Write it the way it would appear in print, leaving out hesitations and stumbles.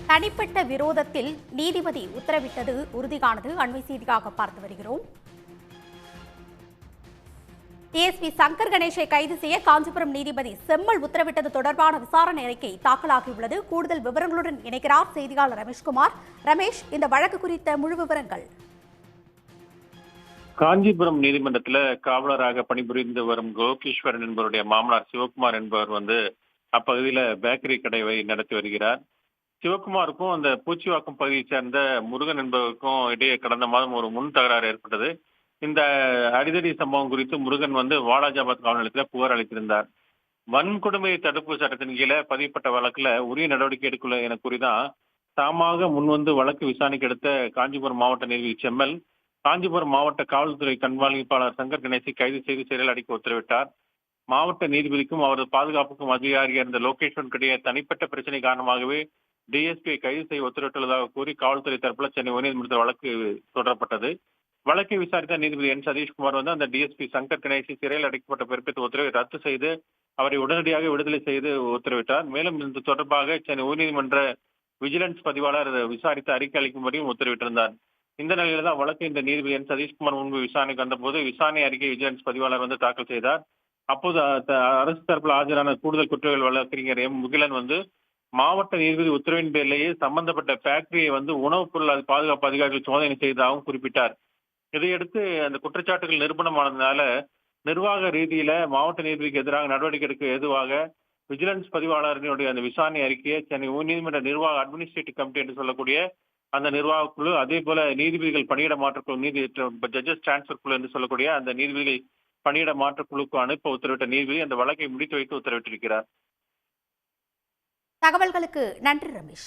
தனிப்பட்ட விரோதத்தில் நீதிபதி உத்தரவிட்டது உறுதியானது. அண்மை செய்தியாக பார்த்து வருகிறோம். டிஎஸ்பி சங்கர் கணேஷை கைது செய்ய காஞ்சிபுரம் நீதிபதி செம்மல் உத்தரவிட்டது தொடர்பான விசாரணை அறிக்கை தாக்கலாகியுள்ளது. கூடுதல் விவரங்களுடன் இணைக்கிறார் செய்தியாளர் ரமேஷ்குமார். ரமேஷ், இந்த வழக்கு குறித்த முழு விவரங்கள். காஞ்சிபுரம் நீதிமன்றத்தில் காவலராக பணிபுரிந்து வரும் கோகீஸ்வரன் என்பவருடைய மாமனார் சிவகுமார் என்பவர் அப்பகுதியில பேக்கரி கடை நடத்தி வருகிறார். சிவகுமாருக்கும் அந்த பூச்சிவாக்கம் பகுதியை சேர்ந்த முருகன் என்பவருக்கும் இடையே கடந்த மாதம் ஒரு முன் தகராறு ஏற்பட்டது. இந்த அடிதடி சம்பவம் குறித்து முருகன் வாலாஜாபாத் காவல் நிலையத்தில் புகார் அளித்திருந்தார். வன்கொடுமை தடுப்பு சட்டத்தின் கீழே பதியப்பட்ட வழக்குல உரிய நடவடிக்கை எடுக்கல என கூறிதான் தாமாக முன்வந்து வழக்கு விசாரணைக்கு எடுத்த காஞ்சிபுரம் மாவட்ட நீதிபதி செம்மல் காஞ்சிபுரம் மாவட்ட காவல்துறை கண்காணிப்பாளர் சங்கர் கணேசை கைது செய்து சிறையில் அடைக்க உத்தரவிட்டார். மாவட்ட நீதிபதிக்கும் அவரது பாதுகாப்புக்கும் அதிகாரியாக இருந்த லோகேஸ்வரன் இடையே தனிப்பட்ட பிரச்சனை காரணமாகவே டிஎஸ்பியை கைது செய்ய உத்தரவிட்டுள்ளதாக கூறி காவல்துறை தரப்புல சென்னை உயர்நீதிமன்றத்தில் வழக்கு தொடரப்பட்டது. வழக்கை விசாரித்த நீதிபதி என் சதீஷ்குமார் அந்த டிஎஸ்பி சங்கர் கணேசி சிறையில் அடைக்கப்பட்ட பிறப்பித்த உத்தரவை ரத்து செய்து அவரை உடனடியாக விடுதலை செய்து உத்தரவிட்டார். மேலும் இது தொடர்பாக சென்னை உயர்நீதிமன்ற விஜிலன்ஸ் பதிவாளர் விசாரித்து அறிக்கை அளிக்கும்படியும் உத்தரவிட்டிருந்தார். இந்த நிலையில தான் வழக்கு இந்த நீதிபதி என் சதீஷ்குமார் முன்பு விசாரணைக்கு வந்தபோது விசாரணை அறிக்கை விஜிலன்ஸ் பதிவாளர் தாக்கல் செய்தார். அப்போது அரசு தரப்பில் ஆஜரான கூடுதல் குற்றவியல் வழக்கறிஞர் எம் முகிலன் மாவட்ட நீதிபதி உத்தரவின் பேரிலேயே சம்பந்தப்பட்ட ஃபேக்டரியை உணவுப் பொருள் பாதுகாப்பு அதிகாரிகள் சோதனை செய்ததாகவும் குறிப்பிட்டார். இதையடுத்து அந்த குற்றச்சாட்டுகள் நிரூபணமானதுனால நிர்வாக ரீதியில மாவட்ட நீதிபதிக்கு எதிராக நடவடிக்கை எடுக்க ஏதுவாக விஜிலன்ஸ் பதிவாளர்களுடைய அந்த விசாரணை அறிக்கையை சென்னை உயர்நீதிமன்ற நிர்வாக அட்மினிஸ்ட்ரேட்டிவ் கமிட்டி என்று சொல்லக்கூடிய அந்த நிர்வாக குழு, அதே போல நீதிபதிகள் பணியிட மாற்றக்குழு, ஜட்ஜஸ் டிரான்ஸ்பர் குழு என்று சொல்லக்கூடிய அந்த நீதிபதிகள் பணியிட மாற்றக்குழுக்கு அனுப்ப உத்தரவிட்ட நீதிபதி அந்த வழக்கை முடித்து வைத்து உத்தரவிட்டிருக்கிறார். தகவல்களுக்கு நன்றி ரமேஷ்.